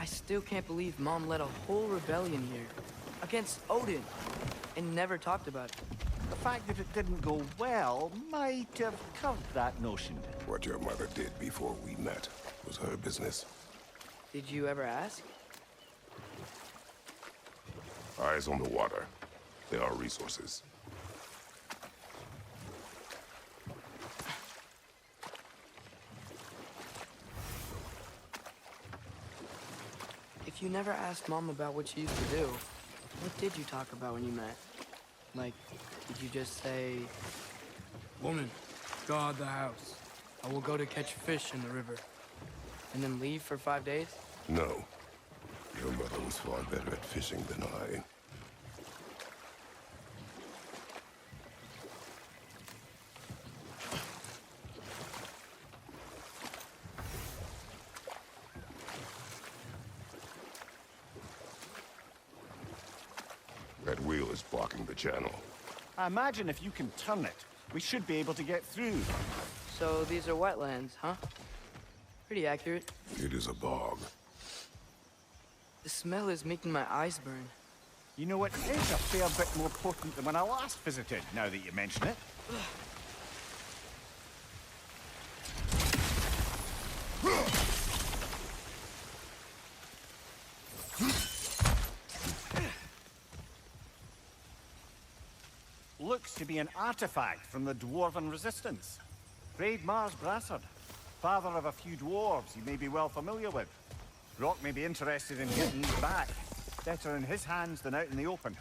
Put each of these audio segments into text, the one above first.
I still can't believe Mom led a whole rebellion here. Against Odin. And never talked about it. The fact that it didn't go well might have curbed that notion. What your mother did before we met was her business. Did you ever ask? Eyes on the water. There are resources. If you never asked Mom about what she used to do, what did you talk about when you met? Like, did you just say, "Woman, guard the house. I will go to catch fish in the river," and then leave for 5 days? No. Your mother was far better at fishing than I. That wheel is blocking the channel. I imagine if you can turn it, we should be able to get through. So these are wetlands, huh? Pretty accurate. It is a bog. The smell is making my eyes burn. You know, it is a fair bit more potent than when I last visited, now that you mention it. Looks to be an artifact from the Dwarven resistance. Braid Mars Brassard, father of a few dwarves you may be well familiar with. Rock may be interested in getting these back. Better in his hands than out in the open.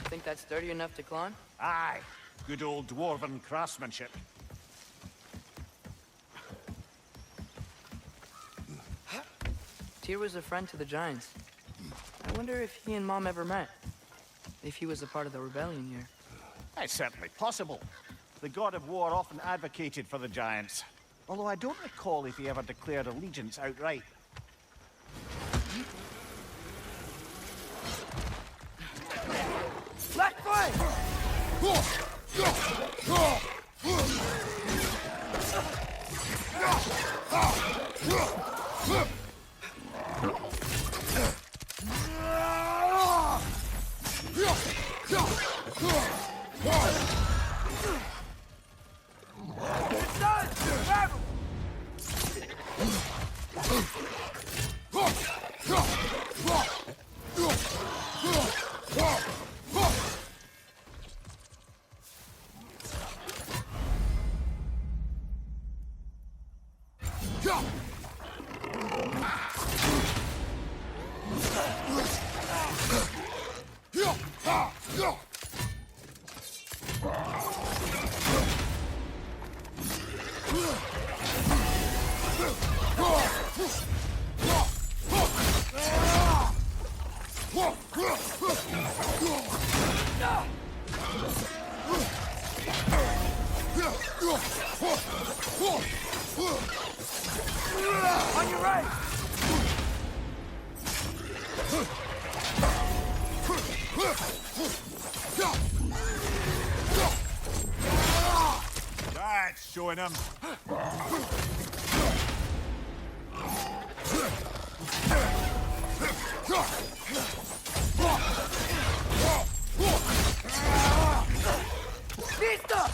Think that's sturdy enough to climb? Aye, good old Dwarven craftsmanship. Tyr was a friend to the Giants. I wonder if he and Mom ever met. If he was a part of the rebellion here. It's certainly possible. The god of war often advocated for the Giants. Although I don't recall if he ever declared allegiance outright. Left foot! On your right! That's showing him. Vista!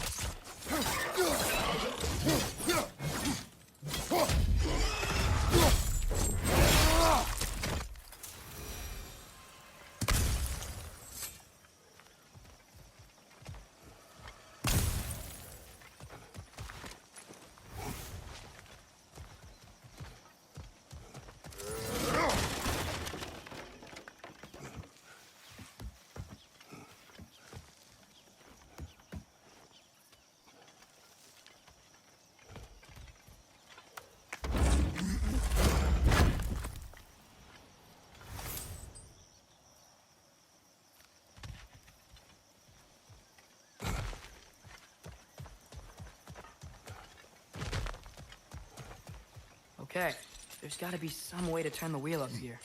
Okay, there's gotta be some way to turn the wheel up here.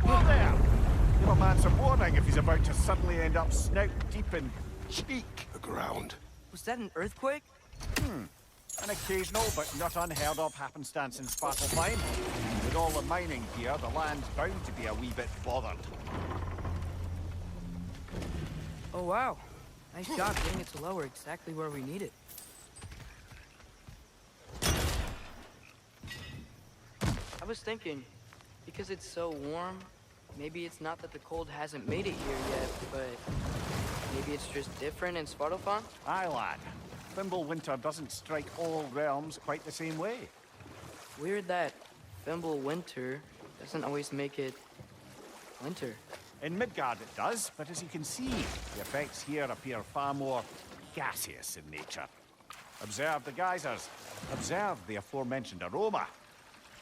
Whoa there! Give a man some warning if he's about to suddenly end up snout deep in cheek. The ground. Was that an earthquake? An occasional but not unheard of happenstance in Svartalfheim. With all the mining here, the land's bound to be a wee bit bothered. Oh wow, nice job getting it to lower exactly where we need it. I was thinking, because it's so warm, maybe it's not that the cold hasn't made it here yet, but maybe it's just different in Svartalfheim? Aye, lad. Fimbulwinter doesn't strike all realms quite the same way. Weird that Fimbulwinter doesn't always make it winter. In Midgard it does, but as you can see, the effects here appear far more gaseous in nature. Observe the geysers. Observe the aforementioned aroma.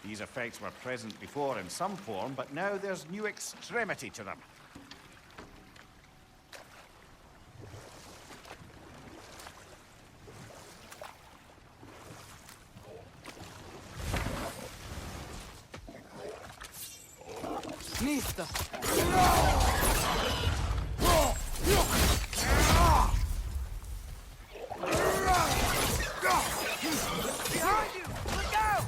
These effects were present before in some form, but now there's new extremity to them. Mista! Behind you! Look out!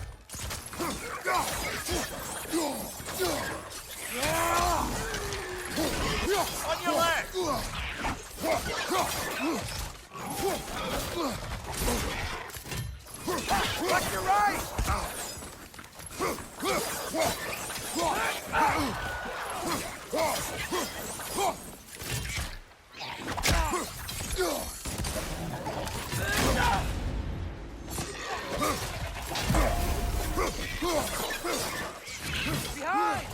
On your left! Watch your right! Behind!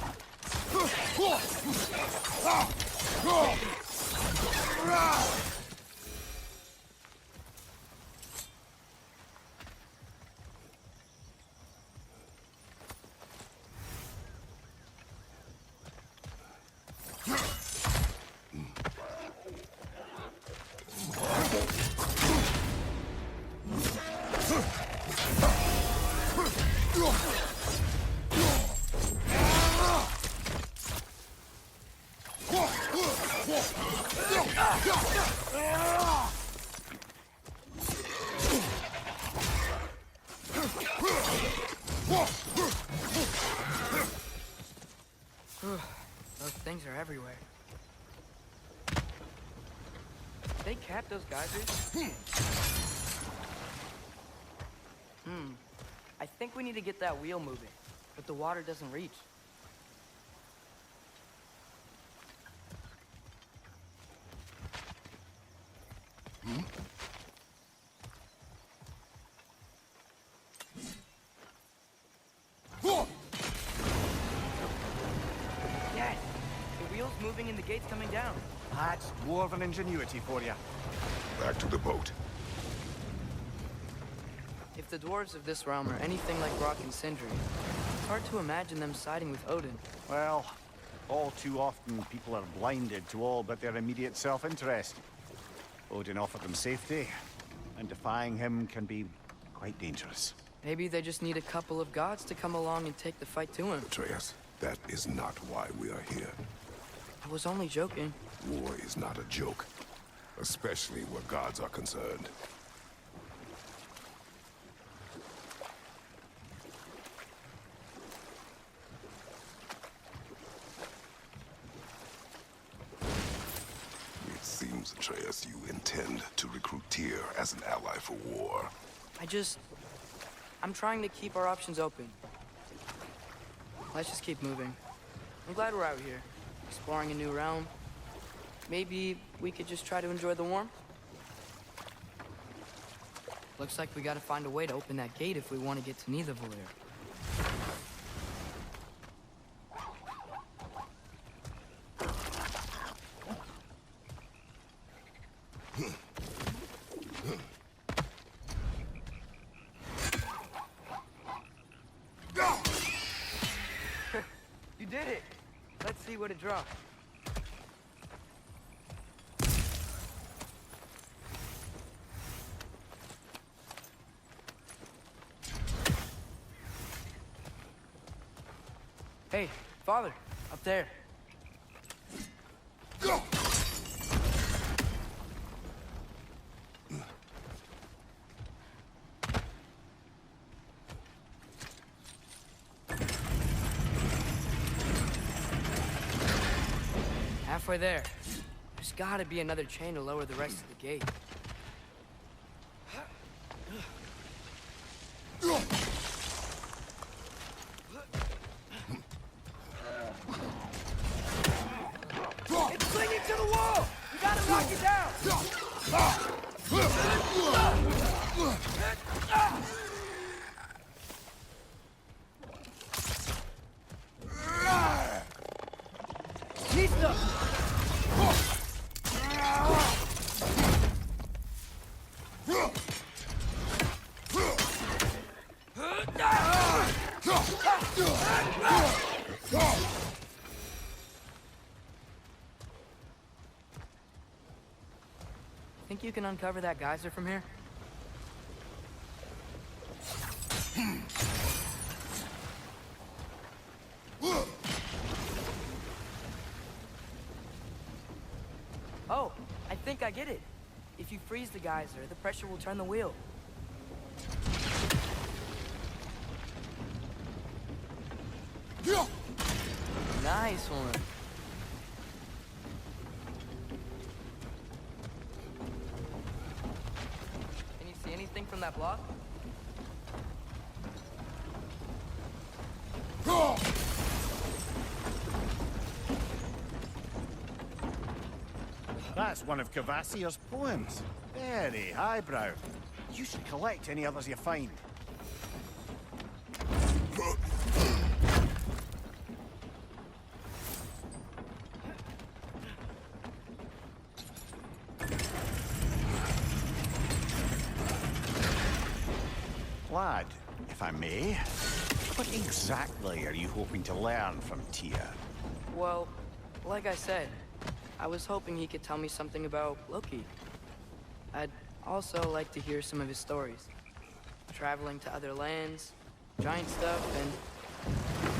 Those things are everywhere. They cap those geysers? I think we need to get that wheel moving, but the water doesn't reach. Yes! The wheel's moving and the gate's coming down. That's dwarven ingenuity for you. Back to the boat. If the dwarves of this realm are anything like Rock and Sindri, it's hard to imagine them siding with Odin. Well, all too often people are blinded to all but their immediate self-interest. Odin offered them safety, and defying him can be quite dangerous. Maybe they just need a couple of gods to come along and take the fight to him. Atreus, that is not why we are here. I was only joking. War is not a joke, especially where gods are concerned. It seems, Atreus, you intend to recruit Tyr as an ally for war. I'm trying to keep our options open. Let's just keep moving. I'm glad we're out here, exploring a new realm. Maybe we could just try to enjoy the warmth? Looks like we gotta find a way to open that gate if we want to get to Nidavellir. You did it! Let's see what it drops. Hey, father, up there. Halfway there. There's gotta be another chain to lower the rest of the gate. It's clinging to the wall! We gotta knock it down! Nista! Think you can uncover that geyser from here? Oh, I think I get it. If you freeze the geyser, the pressure will turn the wheel. Nice one. Can you see anything from that block? That's one of Kvasir's poems. Very highbrow. You should collect any others you find. Lad, if I may, what exactly are you hoping to learn from Tyr? Well, like I said, I was hoping he could tell me something about Loki. I'd also like to hear some of his stories. Traveling to other lands, giant stuff, and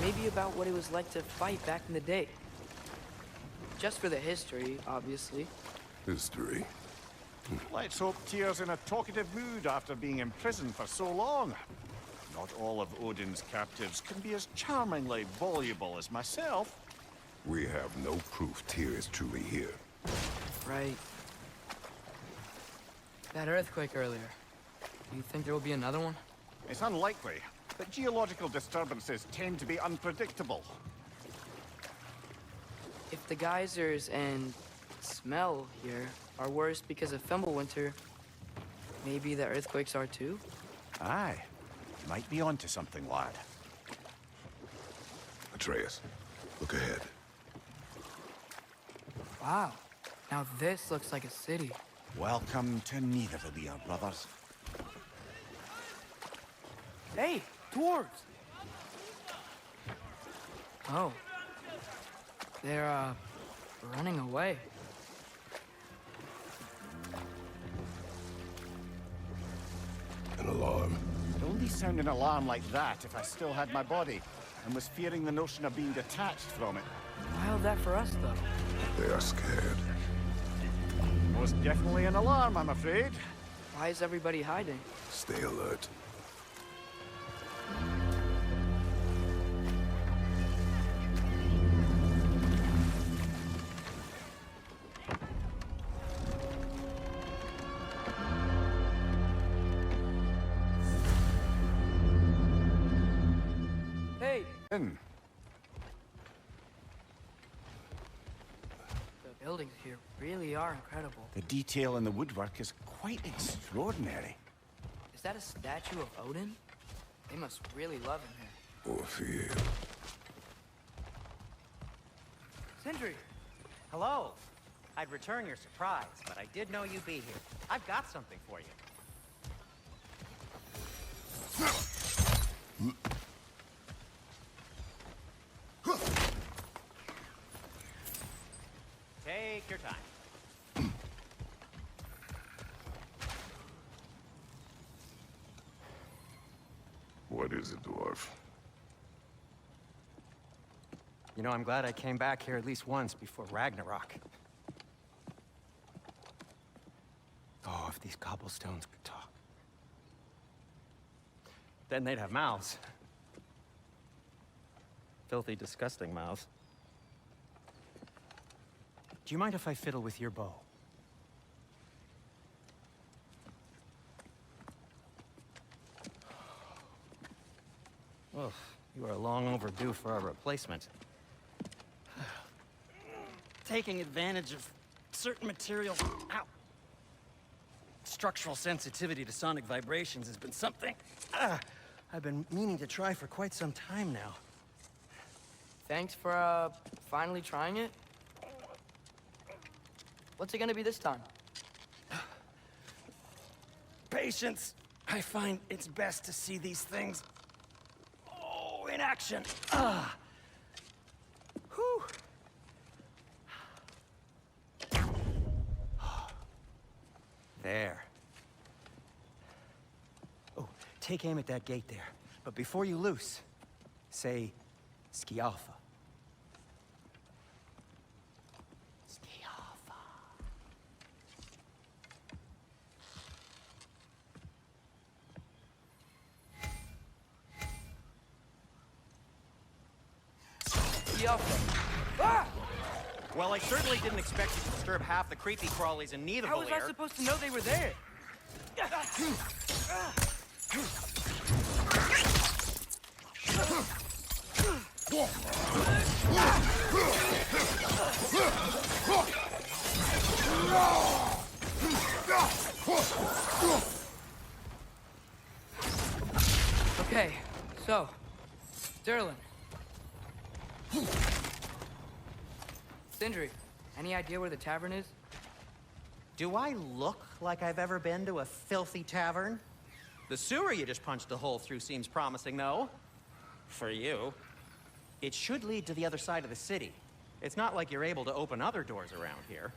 maybe about what it was like to fight back in the day. Just for the history, obviously. History. Let's hope Tyr's in a talkative mood after being imprisoned for so long. Not all of Odin's captives can be as charmingly voluble as myself. We have no proof Tyr is truly here. Right. That earthquake earlier. Do you think there will be another one? It's unlikely, but geological disturbances tend to be unpredictable. If the geysers and smell here are worse because of Fimbulwinter, maybe the earthquakes are too? Aye. Might be onto something, lad. Atreus, look ahead. Wow. Now this looks like a city. Welcome to Nidavellir, brothers. Hey, dwarves! Oh. They're, running away. An alarm. I'd only sound an alarm like that if I still had my body, and was fearing the notion of being detached from it. How's that for us, though? They are scared. Most definitely an alarm, I'm afraid. Why is everybody hiding? Stay alert. Hey! In. The buildings here really are incredible. The detail in the woodwork is quite extraordinary. Is that a statue of Odin? They must really love him here. Or fear. Sindri! Hello. I'd return your surprise, but I did know you'd be here. I've got something for you. Take your time. What is it, dwarf? You know, I'm glad I came back here at least once before Ragnarok. Oh, if these cobblestones could talk. Then they'd have mouths. Filthy, disgusting mouths. Do you mind if I fiddle with your bow? Well, you are long overdue for a replacement. Taking advantage of certain materials. Ow! Structural sensitivity to sonic vibrations has been something I've been meaning to try for quite some time now. Thanks for, finally trying it. What's it gonna be this time? Patience. I find it's best to see these things, in action. Whew. There. Oh, take aim at that gate there. But before you loose, say, Skialfa. Skialfa. Ah! Well, I certainly didn't expect you to disturb half the creepy crawlies in need of How was I supposed to know they were there? Okay, so, Derlin. Sindri, any idea where the tavern is? Do I look like I've ever been to a filthy tavern? The sewer you just punched a hole through seems promising, though. For you. It should lead to the other side of the city. It's not like you're able to open other doors around here.